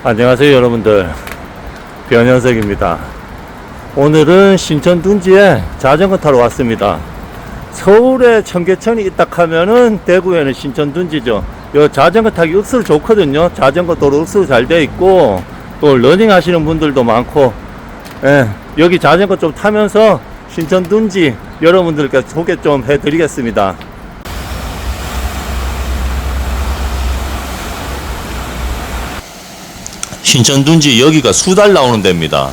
안녕하세요 여러분들, 변현석입니다. 오늘은 신천 둔지에 자전거 타러 왔습니다. 서울에 청계천이 있다 하면은 대구에는 신천 둔지죠. 요 자전거 타기 억수로 좋거든요. 자전거 도로 억수로 잘 돼 있고 또 러닝 하시는 분들도 많고, 여기 자전거 좀 타면서 신천 둔지 여러분들께 소개 좀 해드리겠습니다. 신천 둔지 여기가 수달 나오는 데입니다.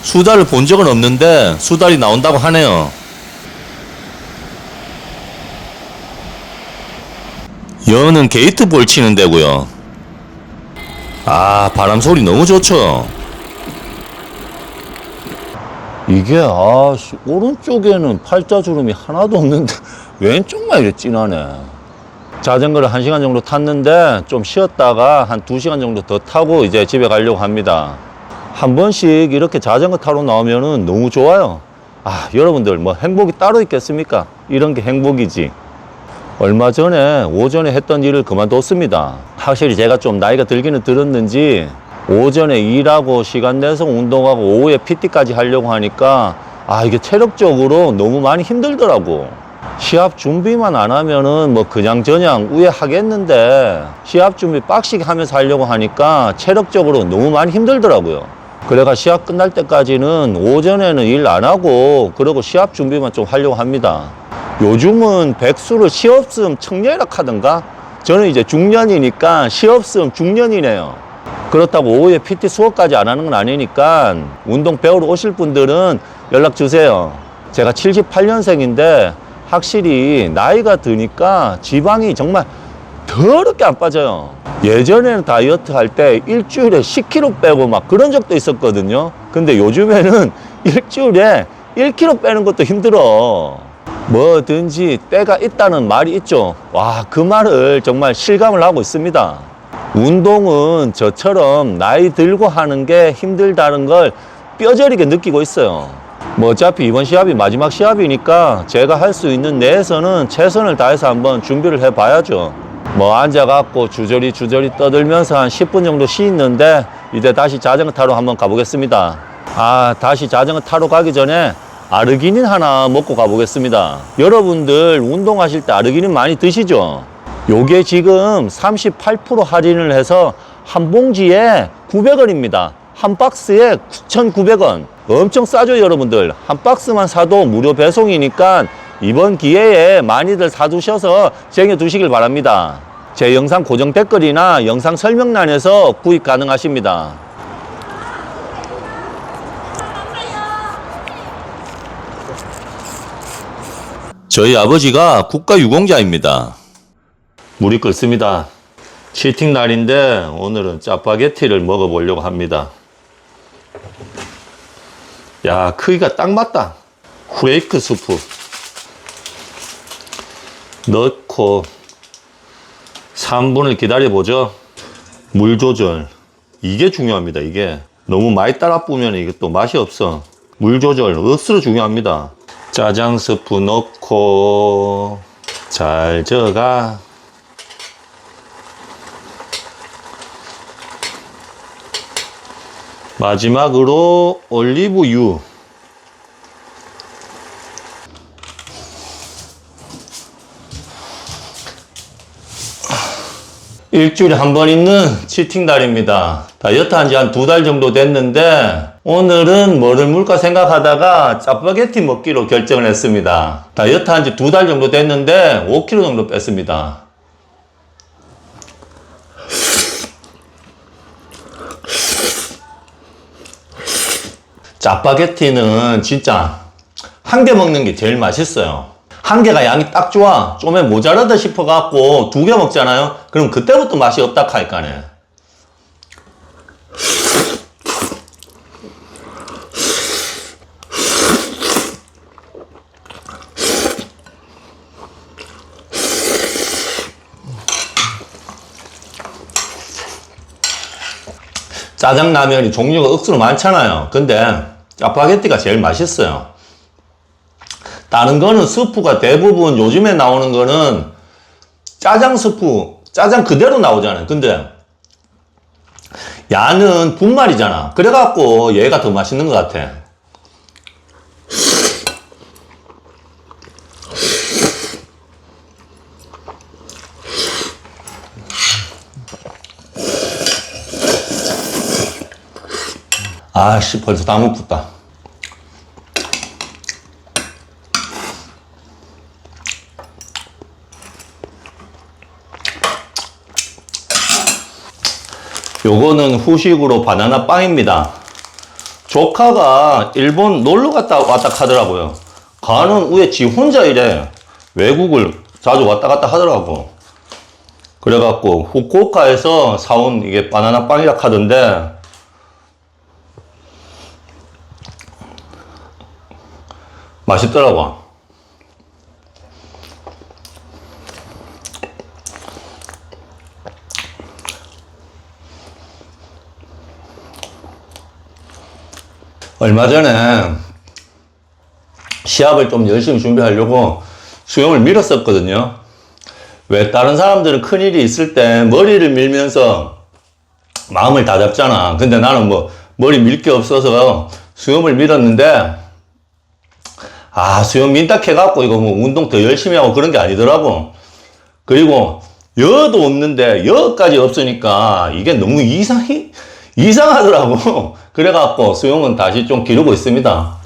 수달을 본 적은 없는데 수달이 나온다고 하네요. 여는 게이트볼 치는 데고요. 아, 바람 소리 너무 좋죠. 이게 오른쪽에는 팔자주름이 하나도 없는데 왼쪽만 이렇게 진하네. 자전거를 1시간 정도 탔는데 좀 쉬었다가 한 2시간 정도 더 타고 이제 집에 가려고 합니다. 한 번씩 이렇게 자전거 타러 나오면은 너무 좋아요. 여러분들 뭐 행복이 따로 있겠습니까? 이런 게 행복이지. 얼마 전에 오전에 했던 일을 그만뒀습니다. 확실히 제가 좀 나이가 들기는 들었는지 오전에 일하고 시간 내서 운동하고 오후에 PT까지 하려고 하니까 이게 체력적으로 너무 많이 힘들더라고. 시합 준비만 안 하면은 뭐 그냥저냥 우회 하겠는데 시합 준비 빡시게 하면서 하려고 하니까 체력적으로 너무 많이 힘들더라고요. 그래가 시합 끝날 때까지는 오전에는 일 안 하고 그러고 시합 준비만 좀 하려고 합니다. 요즘은 백수를 시없음 청년이라 하던가? 저는 이제 중년이니까 시없음 중년이네요. 그렇다고 오후에 PT 수업까지 안 하는 건 아니니까 운동 배우러 오실 분들은 연락 주세요. 제가 78년생인데 확실히 나이가 드니까 지방이 정말 더럽게 안 빠져요. 예전에는 다이어트 할 때 일주일에 10kg 빼고 막 그런 적도 있었거든요. 근데 요즘에는 일주일에 1kg 빼는 것도 힘들어. 뭐든지 때가 있다는 말이 있죠. 그 말을 정말 실감을 하고 있습니다. 운동은 저처럼 나이 들고 하는 게 힘들다는 걸 뼈저리게 느끼고 있어요. 뭐 어차피 이번 시합이 마지막 시합이니까 제가 할 수 있는 내에서는 최선을 다해서 한번 준비를 해 봐야죠. 뭐 앉아갖고 주저리 떠들면서 한 10분 정도 쉬는데 이제 다시 자전거 타러 한번 가보겠습니다. 다시 자전거 타러 가기 전에 아르기닌 하나 먹고 가보겠습니다. 여러분들 운동하실 때 아르기닌 많이 드시죠? 요게 지금 38% 할인을 해서 한 봉지에 900원입니다. 한 박스에 9,900원. 엄청 싸죠 여러분들. 한 박스만 사도 무료 배송이니까 이번 기회에 많이들 사두셔서 쟁여두시길 바랍니다. 제 영상 고정 댓글이나 영상 설명란에서 구입 가능하십니다. 저희 아버지가 국가유공자입니다. 물이 끓습니다. 치팅 날인데 오늘은 짜파게티를 먹어보려고 합니다. 크기가 딱 맞다. 후레이크 스프 넣고 3분을 기다려보죠. 물 조절, 이게 중요합니다. 이게 너무 많이 따라 뿌면 이게 또 맛이 없어. 물 조절 억수로 중요합니다. 짜장 스프 넣고 잘 저어가. 마지막으로 올리브유. 일주일에 한 번 있는 치팅 날입니다. 다이어트 한 지 한 2달 정도 됐는데 오늘은 뭐를 먹을까 생각하다가 짜파게티 먹기로 결정을 했습니다. 다이어트 한 지 2달 정도 됐는데 5kg 정도 뺐습니다. 짜파게티는 진짜 한 개 먹는 게 제일 맛있어요. 한 개가 양이 딱 좋아. 좀에 모자라다 싶어갖고 2개 먹잖아요. 그럼 그때부터 맛이 없다 하니까네. 짜장라면이 종류가 억수로 많잖아요. 근데 짜파게티가 제일 맛있어요. 다른 거는 스프가 대부분 요즘에 나오는 거는 짜장 스프, 짜장 그대로 나오잖아요. 근데 야는 분말이잖아. 그래갖고 얘가 더 맛있는 것 같아. 아씨, 벌써 다 먹었다. 요거는 후식으로 바나나 빵입니다. 조카가 일본 놀러 갔다 왔다 하더라고요. 가는 후에 지 혼자 이래. 외국을 자주 왔다 갔다 하더라고. 그래갖고 후쿠오카에서 사온 이게 바나나 빵이라 하던데, 맛있더라고. 얼마 전에 시합을 좀 열심히 준비하려고 수영을 밀었었거든요. 왜 다른 사람들은 큰일이 있을 때 머리를 밀면서 마음을 다 잡잖아. 근데 나는 뭐 머리 밀 게 없어서 수영을 밀었는데, 수영 민딱 해갖고 이거 뭐 운동 더 열심히 하고 그런 게 아니더라고. 그리고 여도 없는데 여까지 없으니까 이게 너무 이상하더라고. 그래갖고 수영은 다시 좀 기르고 있습니다.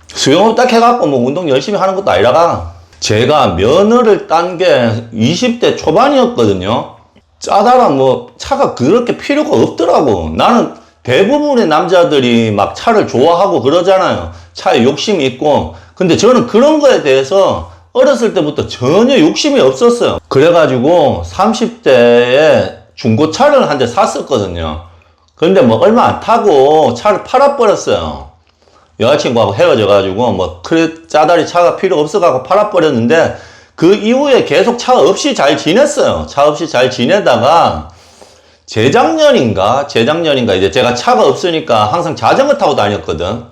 수영을 딱 해갖고 뭐 운동 열심히 하는 것도 아니라가, 제가 면허를 딴 게 20대 초반이었거든요. 짜다란 뭐 차가 그렇게 필요가 없더라고. 나는 대부분의 남자들이 막 차를 좋아하고 그러잖아요. 차에 욕심이 있고. 근데 저는 그런 거에 대해서 어렸을 때부터 전혀 욕심이 없었어요. 그래가지고 30대에 중고차를 한 대 샀었거든요. 근데 뭐 얼마 안 타고 차를 팔아버렸어요. 여자친구하고 헤어져가지고 뭐 그래 짜다리 차가 필요 없어가지고 팔아버렸는데, 그 이후에 계속 차 없이 잘 지냈어요. 차 없이 잘 지내다가 재작년인가 이제 제가 차가 없으니까 항상 자전거 타고 다녔거든.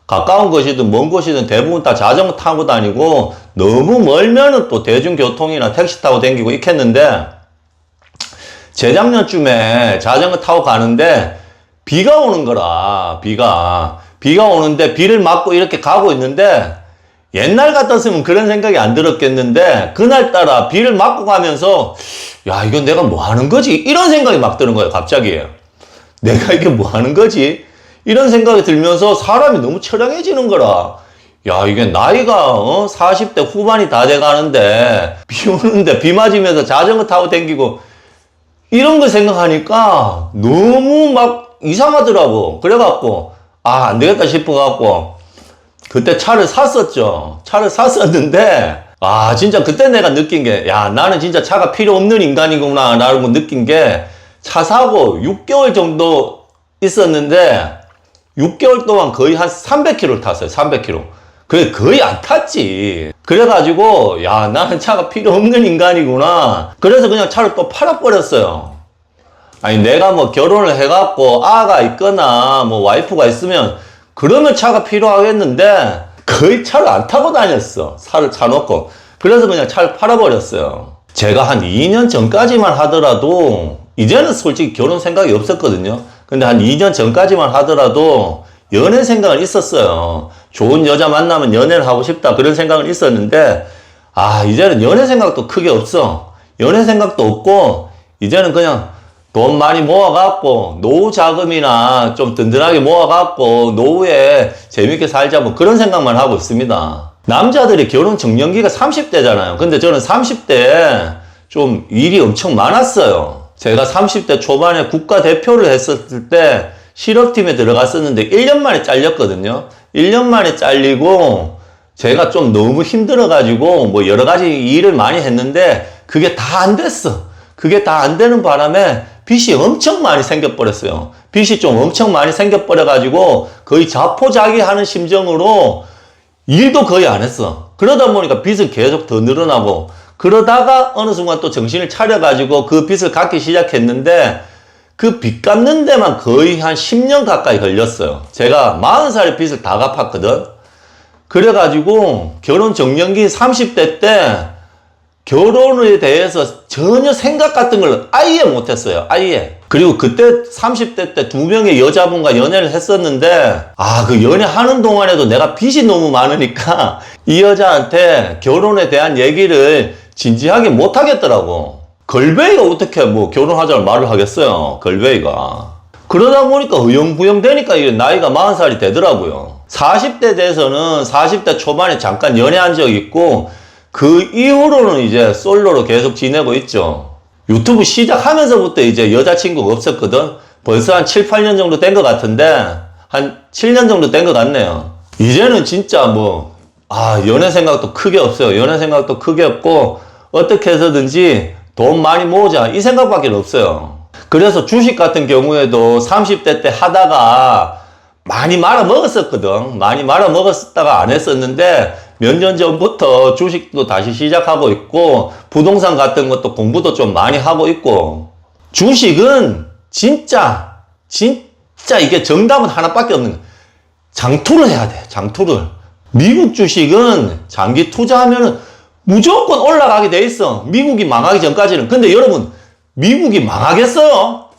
가까운 곳이든 먼 곳이든 대부분 다 자전거 타고 다니고, 너무 멀면은 또 대중교통이나 택시 타고 다니고 있겠는데, 재작년쯤에 자전거 타고 가는데 비가 오는 거라. 비가 오는데 비를 맞고 이렇게 가고 있는데, 옛날 같았으면 그런 생각이 안 들었겠는데, 그날따라 비를 맞고 가면서 야, 이건 내가 뭐 하는 거지? 이런 생각이 막 드는 거예요. 갑자기 내가 이게 뭐 하는 거지? 이런 생각이 들면서 사람이 너무 처량해지는 거라. 야, 이게 나이가 40대 후반이 다 돼가는데 비 오는데 비 맞으면서 자전거 타고 다니고 이런 거 생각하니까 너무 막 이상하더라고. 그래갖고 안 되겠다 싶어갖고 그때 차를 샀었죠. 차를 샀었는데 진짜 그때 내가 느낀 게, 야, 나는 진짜 차가 필요 없는 인간이구나 라고 느낀 게, 차 사고 6개월 정도 있었는데 6개월 동안 거의 한 300km를 탔어요. 300km. 그래, 거의 안 탔지. 그래가지고 야, 나는 차가 필요 없는 인간이구나. 그래서 그냥 차를 또 팔아버렸어요. 아니, 내가 뭐 결혼을 해갖고 아가 있거나 뭐 와이프가 있으면 그러면 차가 필요하겠는데 거의 차를 안 타고 다녔어. 차를 차놓고. 그래서 그냥 차를 팔아버렸어요. 제가 한 2년 전까지만 하더라도, 이제는 솔직히 결혼 생각이 없었거든요. 근데 한 2년 전까지만 하더라도 연애 생각은 있었어요. 좋은 여자 만나면 연애를 하고 싶다, 그런 생각은 있었는데, 이제는 연애 생각도 크게 없어. 연애 생각도 없고, 이제는 그냥 돈 많이 모아갖고 노후 자금이나 좀 든든하게 모아갖고 노후에 재밌게 살자, 뭐 그런 생각만 하고 있습니다. 남자들이 결혼 정년기가 30대잖아요. 근데 저는 30대에 좀 일이 엄청 많았어요. 제가 30대 초반에 국가대표를 했었을 때 실업팀에 들어갔었는데 1년 만에 잘렸거든요. 1년 만에 잘리고 제가 좀 너무 힘들어가지고 뭐 여러 가지 일을 많이 했는데 그게 다 안 됐어. 그게 다 안 되는 바람에 빚이 엄청 많이 생겨버렸어요. 빚이 좀 엄청 많이 생겨버려가지고 거의 자포자기하는 심정으로 일도 거의 안 했어. 그러다 보니까 빚은 계속 더 늘어나고, 그러다가 어느 순간 또 정신을 차려가지고 그 빚을 갚기 시작했는데, 그 빚 갚는 데만 거의 한 10년 가까이 걸렸어요. 제가 40살에 빚을 다 갚았거든. 그래가지고 결혼 정년기 30대 때 결혼에 대해서 전혀 생각 같은 걸 아예 못했어요. 아예. 그리고 그때 30대 때 2명의 여자분과 연애를 했었는데, 그 연애하는 동안에도 내가 빚이 너무 많으니까 이 여자한테 결혼에 대한 얘기를 진지하게 못 하겠더라고. 걸베이가 어떻게 뭐 결혼하자고 말을 하겠어요. 걸베이가. 그러다 보니까 의형부형 되니까 이게 나이가 40살이 되더라고요. 40대 돼서는 40대 초반에 잠깐 연애한 적이 있고, 그 이후로는 이제 솔로로 계속 지내고 있죠. 유튜브 시작하면서부터 이제 여자친구가 없었거든. 벌써 한 7, 8년 정도 된 것 같은데, 한 7년 정도 된 것 같네요. 이제는 진짜 뭐, 연애 생각도 크게 없어요. 연애 생각도 크게 없고, 어떻게 해서든지 돈 많이 모으자, 이 생각밖에 없어요. 그래서 주식 같은 경우에도 30대 때 하다가 많이 말아 먹었었거든. 많이 말아 먹었다가 안 했었는데, 몇 년 전부터 주식도 다시 시작하고 있고, 부동산 같은 것도 공부도 좀 많이 하고 있고, 주식은 진짜 이게 정답은 하나밖에 없는 거야. 장투를 해야 돼, 장투를. 미국 주식은 장기 투자하면 무조건 올라가게 돼 있어. 미국이 망하기 전까지는. 근데 여러분, 미국이 망하겠어요?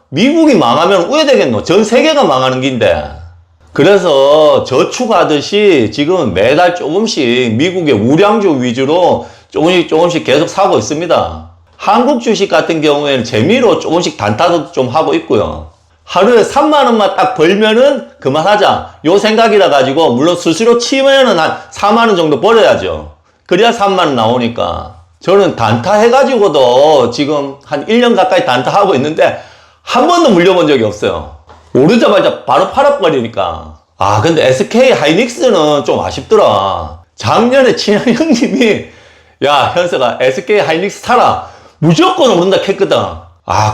미국이 망하면 우회되겠노? 전 세계가 망하는 긴데. 그래서 저축하듯이 지금 매달 조금씩 미국의 우량주 위주로 조금씩 계속 사고 있습니다. 한국 주식 같은 경우에는 재미로 조금씩 단타도 좀 하고 있고요. 하루에 3만원만 딱 벌면은 그만하자. 요 생각이라 가지고, 물론 수수료 치면은 한 4만원 정도 벌어야죠. 그래야 3만원 나오니까. 저는 단타 해가지고도 지금 한 1년 가까이 단타 하고 있는데, 한 번도 물려본 적이 없어요. 오르자마자 바로 팔아버리니까. 근데 SK 하이닉스는 좀 아쉽더라. 작년에 친한 형님이, 야, 현석아, SK 하이닉스 사라. 무조건 오른다 했거든.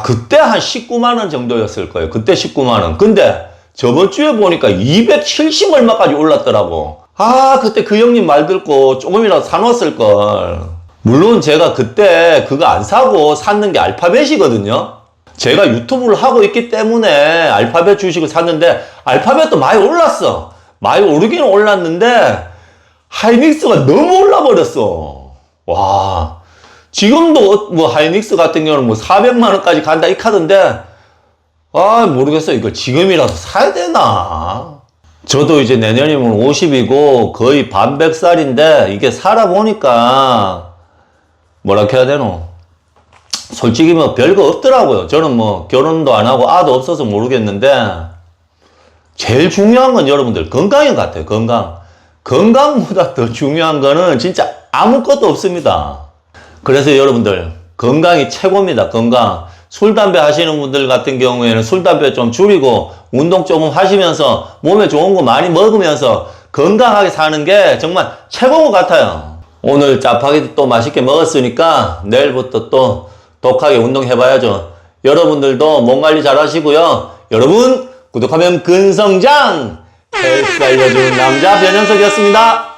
그때 한 19만원 정도였을 거예요. 그때 19만원. 근데 저번 주에 보니까 270 얼마까지 올랐더라고. 그때 그 형님 말 듣고 조금이라도 사놓았을걸. 물론 제가 그때 그거 안 사고 샀는 게 알파벳이거든요. 제가 유튜브를 하고 있기 때문에 알파벳 주식을 샀는데, 알파벳도 많이 올랐어. 많이 오르기는 올랐는데, 하이닉스가 너무 올라버렸어. 와. 지금도 뭐 하이닉스 같은 경우는 뭐 400만원까지 간다 이 카드인데, 모르겠어요. 이거 지금이라도 사야 되나? 저도 이제 내년이면 50이고 거의 반백살인데, 이게 살아보니까, 뭐라 해야 되노? 솔직히 뭐 별거 없더라고요. 저는 뭐 결혼도 안 하고 아도 없어서 모르겠는데, 제일 중요한 건 여러분들 건강인 것 같아요. 건강. 건강보다 더 중요한 거는 진짜 아무것도 없습니다. 그래서 여러분들 건강이 최고입니다. 건강. 술, 담배 하시는 분들 같은 경우에는 술, 담배 좀 줄이고 운동 조금 하시면서 몸에 좋은 거 많이 먹으면서 건강하게 사는 게 정말 최고인 것 같아요. 오늘 짜파게티 또 맛있게 먹었으니까 내일부터 또 독하게 운동해봐야죠. 여러분들도 몸 관리 잘 하시고요. 여러분, 구독하면 근성장! 헬스 알려주는 남자 변현석이었습니다.